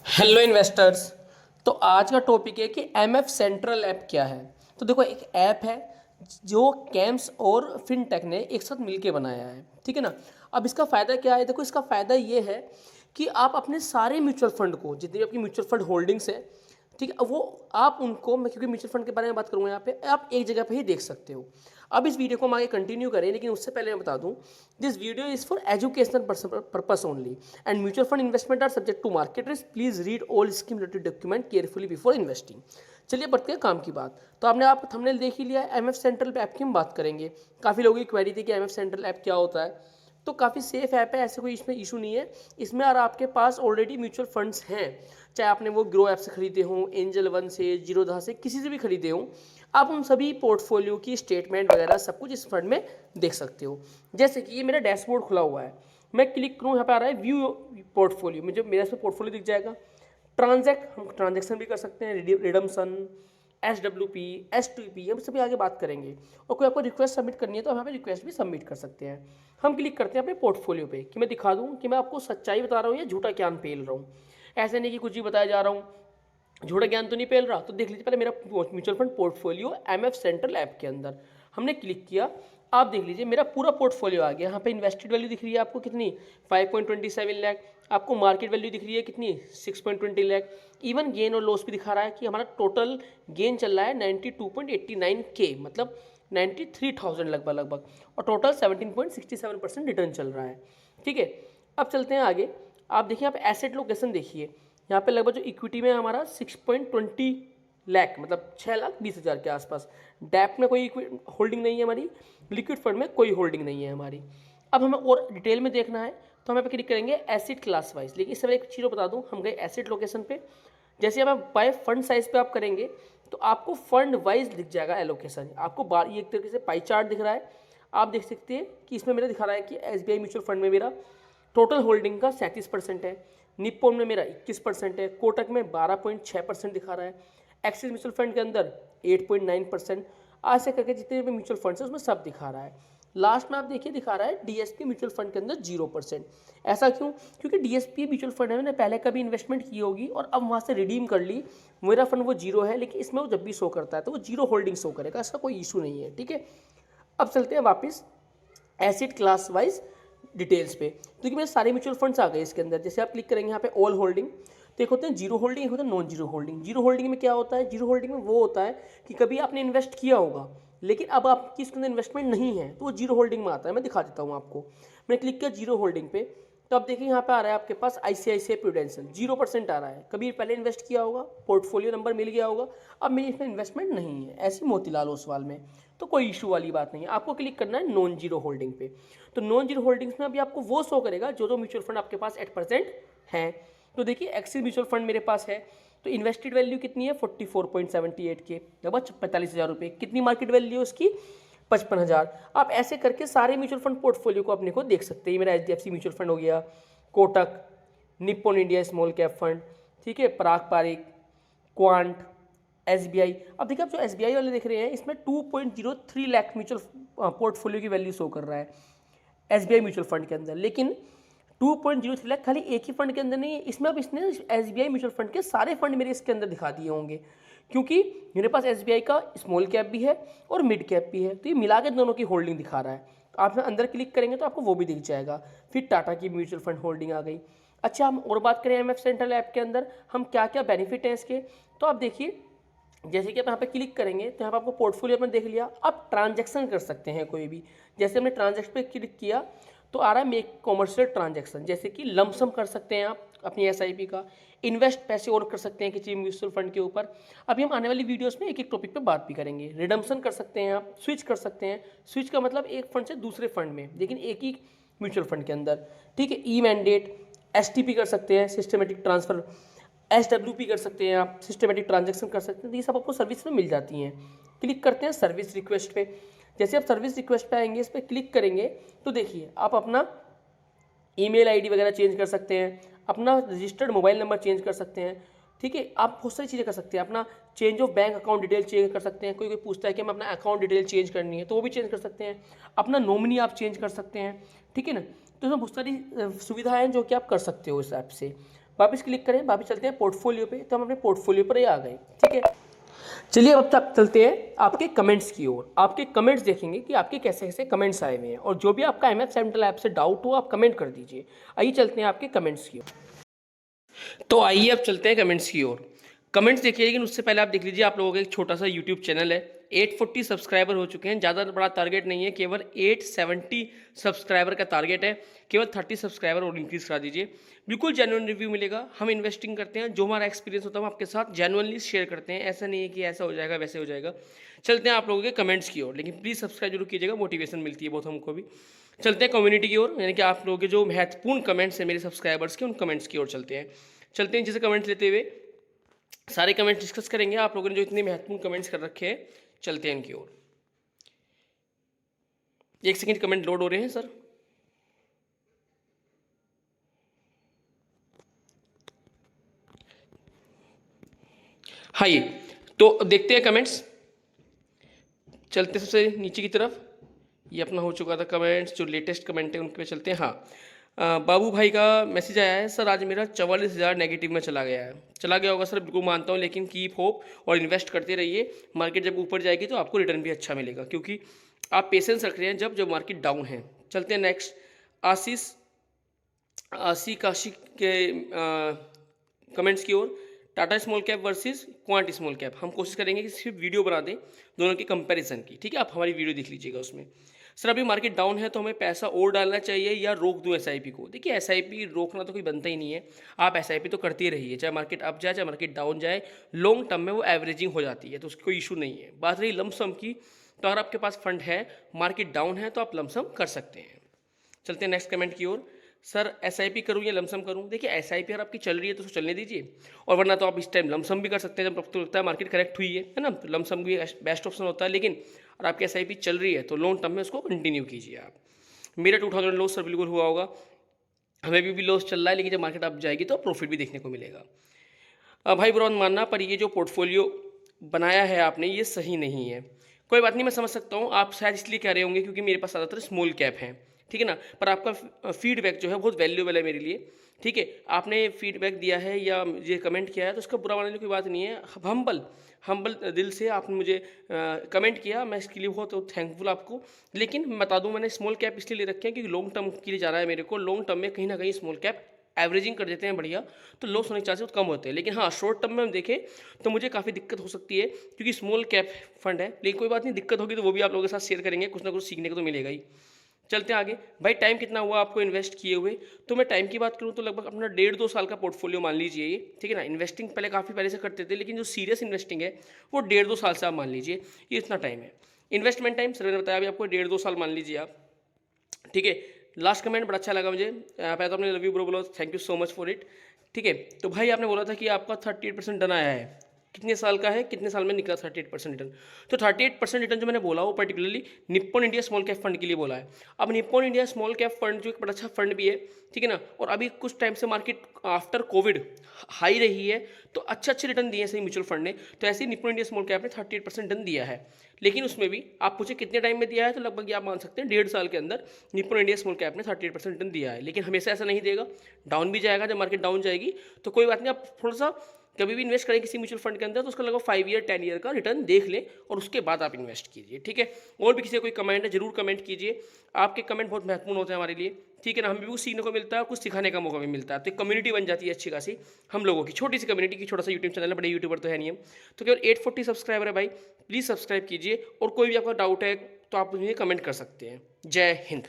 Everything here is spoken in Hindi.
Hello investors. तो आज का टॉपिक है कि एमएफ सेंट्रल ऐप क्या है। तो देखो, एक ऐप है जो कैम्स और फिनटेक ने एक साथ मिलके बनाया है, ठीक है ना। अब इसका फ़ायदा क्या है? देखो, इसका फ़ायदा ये है कि आप अपने सारे म्यूचुअल फंड को, जितनी भी आपकी म्यूचुअल फंड होल्डिंग्स है, ठीक है, वो आप उनको, मैं क्योंकि म्यूचुअल फंड के बारे में बात करूँगा यहाँ पे, आप एक जगह पे ही देख सकते हो। अब इस वीडियो को हम आगे कंटिन्यू करें, लेकिन उससे पहले मैं बता दूं, this video is for educational purpose only and mutual fund investment are subject to market risk. Please read all scheme related document carefully before investing. चलिए बढ़ते हैं काम की बात। तो आपने आप थंबनेल देख ही लिया है, एमएफ सेंट्रल ऐप की हम बात करेंगे। काफ़ी लोगों की क्वेरी थी कि एमएफ सेंट्रल ऐप क्या होता है। तो काफ़ी सेफ ऐप है, ऐसे कोई इसमें इशू नहीं है। इसमें अगर आपके पास ऑलरेडी म्यूचुअल फंड्स हैं, चाहे आपने वो ग्रो ऐप से खरीदे हों, एंजल वन से, जीरोधा से, किसी से भी खरीदे हों, आप उन सभी पोर्टफोलियो की स्टेटमेंट वगैरह सब कुछ इस फंड में देख सकते हो। जैसे कि ये मेरा डैशबोर्ड खुला हुआ है, मैं क्लिक करूँ, यहाँ पे आ रहा है व्यू पोर्टफोलियो, मुझे मेरा इसमें पोर्टफोलियो दिख जाएगा। ट्रांजैक्ट, हम ट्रांजैक्शन भी कर सकते हैं, रिडम्सन, SWP, S2P, हम सभी आगे बात करेंगे। और कोई आपको रिक्वेस्ट सबमिट करनी है तो हम यहाँ पे रिक्वेस्ट भी सबमिट कर सकते हैं। हम क्लिक करते हैं अपने पोर्टफोलियो पे कि मैं दिखा दूँ कि मैं आपको सच्चाई बता रहा हूँ या झूठा ज्ञान पेल रहा हूँ। ऐसे नहीं कि कुछ भी बताया जा रहा हूँ, झूठा ज्ञान तो नहीं फैल रहा। तो देख लीजिए पहले मेरा mutual fund portfolio MF central app के अंदर हमने क्लिक किया। आप देख लीजिए मेरा पूरा पोर्टफोलियो आ गया। यहाँ पे इन्वेस्टेड वैल्यू दिख रही है आपको कितनी, 5.27 लाख। आपको मार्केट वैल्यू दिख रही है कितनी, 6.20 लाख। इवन गेन और लॉस भी दिखा रहा है कि हमारा टोटल गेन चल रहा है 92.89K, मतलब 93,000 लगभग, और टोटल 17.67% रिटर्न चल रहा है, ठीक है। अब चलते हैं आगे। आप देखिए यहाँ पे एसेट लोकेशन देखिए, यहाँ पे लगभग जो इक्विटी में हमारा 6.20 लाख, मतलब 6,20,000 के आसपास। डैप में कोई होल्डिंग नहीं है हमारी, लिक्विड फंड में कोई होल्डिंग नहीं है हमारी। अब हमें और डिटेल में देखना है तो हम यहाँ पे क्लिक करेंगे एसेट क्लास वाइज। लेकिन इससे एक चीज़ बता दूँ, हम गए एसेट लोकेशन पे, जैसे हम बाय फंड साइज पे आप करेंगे तो आपको फंड वाइज दिख जाएगा एलोकेशन। आपको बार ये एक तरीके से पाई चार्ट दिख रहा है, आप देख सकते हैं कि इसमें मेरा दिखा रहा है कि SBI म्यूचुअल फंड में मेरा टोटल होल्डिंग का 37% है, निप्पॉन में मेरा 21% है, कोटक में 12.6% दिखा रहा है, एक्सिस म्यूचुअल फंड के अंदर 8.9%। ऐसे करके जितने भी म्यूचुअल फंड्स हैं उसमें सब दिखा रहा है। लास्ट में आप देखिए दिखा रहा है DSP म्यूचुअल फंड के अंदर 0%। ऐसा क्यों? क्योंकि DSP म्यूचुअल फंड है, मैंने पहले कभी इन्वेस्टमेंट की होगी और अब वहाँ से रिडीम कर ली, मेरा फंड वो जीरो है, लेकिन इसमें वो जब भी शो करता है तो वो जीरो होल्डिंग शो करेगा, इसका कोई इशू नहीं है, ठीक है। अब चलते हैं वापस एसिड क्लास वाइज डिटेल्स पे। क्योंकि मेरे सारे म्यूचुअल फंड्स आ गए इसके अंदर। जैसे आप क्लिक करेंगे यहाँ पे ऑल होल्डिंग, तो एक होते हैं जीरो होल्डिंग, एक होता है non zero holding. Zero holding में क्या होता है? जीरो होल्डिंग में वो होता है कि कभी आपने इन्वेस्ट किया होगा लेकिन अब आपकी इसके अंदर इन्वेस्टमेंट नहीं है, तो वो जीरो होल्डिंग में आता है। मैं दिखा देता हूँ आपको। मैंने क्लिक किया जीरो होल्डिंग पे, तो अब देखिए यहाँ पे आ रहा है आपके पास ICICI प्रूडेंशियल 0% आ रहा है। कभी पहले इन्वेस्ट किया होगा, पोर्टफोलियो नंबर मिल गया होगा, अब मेरी इसमें इन्वेस्टमेंट नहीं है, ऐसी मोतीलाल ओसवाल में, तो कोई इशू वाली बात नहीं है। आपको क्लिक करना है नॉन जीरो होल्डिंग पे। तो नॉन जीरो होल्डिंग्स में अभी आपको वो शो करेगा जो जो म्यूचुअल फंड आपके पास 8% है। तो देखिए एक्सिस म्यूचुअल फंड मेरे पास है, तो इन्वेस्टेड वैल्यू कितनी है, 44.78K, लगभग 45,000 रुपये। कितनी मार्केट वैल्यू है उसकी, 55,000। आप ऐसे करके सारे म्यूचुअल फंड पोर्टफोलियो को अपने को देख सकते हैं। मेरा HDFC म्यूचुअल फंड हो गया, Kotak, Nippon India small cap fund, ठीक है, पराग पारिक, क्वांट, SBI। अब देखिए आप जो SBI वाले देख रहे हैं इसमें 2.03 लाख म्यूचुअल पोर्टफोलियो की वैल्यू शो कर रहा है SBI म्यूचुअल फंड के अंदर। लेकिन 2.03 लाख खाली एक ही फंड के अंदर नहीं है, इसमें अब इसने SBI म्यूचुअल फंड के सारे फंड मेरे इसके अंदर दिखा दिए होंगे, क्योंकि मेरे पास SBI का स्मॉल कैप भी है और मिड कैप भी है, तो ये मिला के दोनों की होल्डिंग दिखा रहा है। तो आप अंदर क्लिक करेंगे तो आपको वो भी दिख जाएगा। फिर टाटा की म्यूचुअल फंड होल्डिंग आ गई। अच्छा, हम और बात करें एमएफ सेंट्रल ऐप के अंदर हम क्या क्या बेनिफिट हैं इसके, तो आप देखिए जैसे कि आप यहाँ पे क्लिक करेंगे तो यहाँ पे आपको पोर्टफोलियो अपने देख लिया। आप ट्रांजैक्शन कर सकते हैं कोई भी। जैसे हमने ट्रांजैक्शन पे क्लिक किया तो आ रहा है मेक कॉमर्शियल ट्रांजैक्शन, जैसे कि लमसम कर सकते हैं आप अपनी SIP का, इन्वेस्ट पैसे और कर सकते हैं किसी म्यूचुअल फंड के ऊपर। अभी हम आने वाली वीडियोस में एक एक टॉपिक पे बात भी करेंगे। रिडम्पशन कर सकते हैं आप, स्विच कर सकते हैं। स्विच का मतलब एक फंड से दूसरे फंड में, लेकिन एक ही म्यूचुअल फंड के अंदर, ठीक है। ई मैंडेट, STP कर सकते हैं, सिस्टमेटिक ट्रांसफर, SWP कर सकते हैं आप, सिस्टमेटिक ट्रांजैक्शन कर सकते हैं। तो ये सब आपको सर्विस में मिल जाती हैं। क्लिक करते हैं सर्विस रिक्वेस्ट पे। जैसे आप सर्विस रिक्वेस्ट पे आएंगे, इस पर क्लिक करेंगे तो देखिए आप अपना ईमेल आईडी वगैरह चेंज कर सकते हैं, अपना रजिस्टर्ड मोबाइल नंबर चेंज कर सकते हैं, ठीक है। आप बहुत सारी चीज़ें कर सकते हैं। अपना change of bank account detail change कर सकते हैं। कोई कोई पूछता है कि हमें अपना अकाउंट डिटेल चेंज करनी है तो वो भी चेंज कर सकते हैं। अपना नॉमिनी आप चेंज कर सकते हैं, ठीक है ना। तो इसमें बहुत सारी सुविधाएं हैं जो कि आप कर सकते हो इस ऐप से। वापस क्लिक करें, वापस चलते हैं पोर्टफोलियो पे, तो हम अपने पोर्टफोलियो पर ही आ गए। ठीक है, चलिए अब तक चलते हैं आपके कमेंट्स की ओर। आपके कमेंट्स देखेंगे कि आपके कैसे कैसे कमेंट्स आए हुए हैं, और जो भी आपका एमएफ सेंट्रल ऐप से डाउट हो आप कमेंट कर दीजिए। आइए चलते हैं आपके कमेंट्स की ओर। तो आइए अब चलते हैं कमेंट्स की ओर। कमेंट्स देखिए, लेकिन उससे पहले आप देख लीजिए, आप लोगों का एक छोटा सा यूट्यूब चैनल है, 840 सब्सक्राइबर हो चुके हैं। ज़्यादा बड़ा टारगेट नहीं है, केवल 870 सब्सक्राइबर का टारगेट है। केवल 30 सब्सक्राइबर और इंक्रीज करा दीजिए। बिल्कुल जेन्युइन रिव्यू मिलेगा। हम इन्वेस्टिंग करते हैं, जो हमारा एक्सपीरियंस होता है हम आपके साथ जेन्युइनली शेयर करते हैं। ऐसा नहीं है कि ऐसा हो जाएगा वैसे हो जाएगा। चलते हैं आप लोगों के कमेंट्स की ओर, लेकिन प्लीज़ सब्सक्राइब जरूर कीजिएगा, मोटिवेशन मिलती है बहुत हमको भी। चलते हैं कम्युनिटी की ओर, यानी कि आप लोगों के जो महत्वपूर्ण कमेंट्स हैं मेरे सब्सक्राइबर्स के, उन कमेंट्स की ओर चलते हैं। जैसे कमेंट्स लेते हुए सारे कमेंट्स डिस्कस करेंगे। आप लोगों ने जो इतने महत्वपूर्ण कमेंट्स कर रखे हैं, चलते हैं इनकी ओर। एक सेकंड, कमेंट लोड हो रहे हैं सर। हाँ, ये तो देखते हैं कमेंट्स। चलते सबसे नीचे की तरफ, ये अपना हो चुका था कमेंट्स। जो लेटेस्ट कमेंट है उनके पे चलते हैं। हाँ, बाबू भाई का मैसेज आया है, सर आज मेरा 44,000 नेगेटिव में चला गया है। चला गया होगा सर, बिल्कुल मानता हूँ, लेकिन कीप होप और इन्वेस्ट करते रहिए। मार्केट जब ऊपर जाएगी तो आपको रिटर्न भी अच्छा मिलेगा, क्योंकि आप पेशेंस रख रहे हैं जब मार्केट डाउन है। चलते हैं नेक्स्ट, आशी काशी के कमेंट्स की ओर। Tata small cap versus quant small cap, हम कोशिश करेंगे कि सिर्फ वीडियो बना दें दोनों की कंपैरिजन की। ठीक है, आप हमारी वीडियो देख लीजिएगा उसमें। सर अभी मार्केट डाउन है तो हमें पैसा और डालना चाहिए या रोक दूं एसआईपी को? देखिए, एसआईपी रोकना तो कोई बनता ही नहीं है। आप एसआईपी तो करते ही रहिए, चाहे मार्केट अप जाए चाहे मार्केट डाउन जाए। लॉन्ग टर्म में वो एवरेजिंग हो जाती है, तो उसकी कोई इशू नहीं है। बात रही लमसम की, तो अगर आपके पास फंड है, मार्केट डाउन है, तो आप लमसम कर सकते हैं। चलते हैं नेक्स्ट कमेंट की ओर। सर एसआईपी करूँ या लमसम करूँ? देखिए, एसआईपी अगर आपकी चल रही है तो उसको चलने दीजिए, और वरना तो आप इस टाइम लमसम भी कर सकते हैं जब आपको लगता है मार्केट करेक्ट हुई है ना, तो लमसम भी बेस्ट ऑप्शन होता है। लेकिन अगर आपकी एसआईपी चल रही है तो लॉन्ग टर्म में उसको कंटिन्यू कीजिए आप। मेरा 2000 लॉस सर बिल्कुल हुआ होगा, हमें भी लॉस चल रहा है, लेकिन जब मार्केट अप जाएगी तो प्रॉफिट भी देखने को मिलेगा। भाई बुरा मानना, पर ये जो पोर्टफोलियो बनाया है आपने, ये सही नहीं है। कोई बात नहीं, मैं समझ सकता हूँ, आप शायद इसलिए कह रहे होंगे क्योंकि मेरे पास ज़्यादातर स्मॉल कैप हैं। ठीक है ना, पर आपका फीडबैक जो है बहुत वैल्यूएबल है मेरे लिए। ठीक है, आपने फीडबैक दिया है या मुझे कमेंट किया है, तो उसका बुरा मानने की कोई बात नहीं है। हम्बल दिल से आपने मुझे कमेंट किया, मैं इसके लिए बहुत थैंकफुल आपको। लेकिन मैं बता दूं, मैंने स्मॉल कैप इसलिए ले रखे हैं क्योंकि लॉन्ग टर्म के लिए जाना है मेरे को। लॉन्ग टर्म में कहीं ना कहीं स्मॉल कैप एवरेजिंग कर देते हैं बढ़िया, तो लॉस होने के चांसेस कम होते हैं। लेकिन हाँ, शॉर्ट टर्म में हम देखें तो मुझे काफ़ी दिक्कत हो सकती है, क्योंकि स्मॉल कैप फंड है। लेकिन कोई बात नहीं, दिक्कत होगी तो वो भी आप लोगों के साथ शेयर करेंगे, कुछ ना कुछ सीखने को तो मिलेगा ही। चलते हैं आगे। भाई टाइम कितना हुआ आपको इन्वेस्ट किए हुए? तो मैं टाइम की बात करूँ तो लगभग अपना 1.5-2 साल का पोर्टफोलियो मान लीजिए ये। ठीक है ना, इन्वेस्टिंग पहले काफ़ी पहले से करते थे, लेकिन जो सीरियस इन्वेस्टिंग है वो 1.5-2 साल से आप मान लीजिए, ये इतना टाइम है। इन्वेस्टमेंट टाइम सर ने बताया अभी आपको 1.5-2 साल मान लीजिए आप। ठीक है, लास्ट कमेंट बड़ा अच्छा लगा मुझे। पहले तो आपने लव यू ब्रो बोला, thank you so much for it. ठीक है, तो भाई आपने बोला था कि आपका 38% डन आया है, कितने साल का है, कितने साल में निकला 38% रिटर्न? तो 38% रिटर्न जो मैंने बोला वो particularly Nippon India small cap fund के लिए बोला है। अब Nippon India small cap fund जो एक बड़ा अच्छा फंड भी है, ठीक है ना, और अभी कुछ टाइम से मार्केट आफ्टर कोविड हाई रही है, तो अच्छे रिटर्न दिए हैं सही म्यूचुअल फंड ने। तो ऐसे ही निप्पॉन इंडिया स्मॉल कैप ने 38% रिटर्न दिया है। लेकिन उसमें भी आप पूछे कितने टाइम में दिया है, तो लगभग आप मान सकते हैं 1.5 साल के अंदर निप्पॉन इंडिया स्मॉल कैप ने 38% रिटर्न दिया है। लेकिन हमेशा ऐसा नहीं देगा, डाउन भी जाएगा। जब मार्केट डाउन जाएगी तो कोई बात नहीं, आप थोड़ा सा कभी भी इन्वेस्ट करें किसी म्यूचुअल फंड के अंदर तो उसका लगभग 5 ईयर 10 ईयर का रिटर्न देख लें, और उसके बाद आप इन्वेस्ट कीजिए। ठीक है, और भी किसी का कोई कमेंट है जरूर कमेंट कीजिए, आपके कमेंट बहुत महत्वपूर्ण होते हैं हमारे लिए। ठीक है ना, हमें भी कुछ सीखने को मिलता है, कुछ सिखाने का मौका भी मिलता है, तो एक कम्युनिटी बन जाती है अच्छी खासी हम लोगों की, छोटी सी कम्युनिटी की। छोटा सा यूट्यूब चैनल है, बड़े यूट्यूबर तो है नहीं हम, तो केवल 840 सब्सक्राइबर है भाई, प्लीज़ सब्सक्राइब कीजिए। और कोई भी आपका डाउट है तो आप मुझे कमेंट कर सकते हैं। जय हिंद।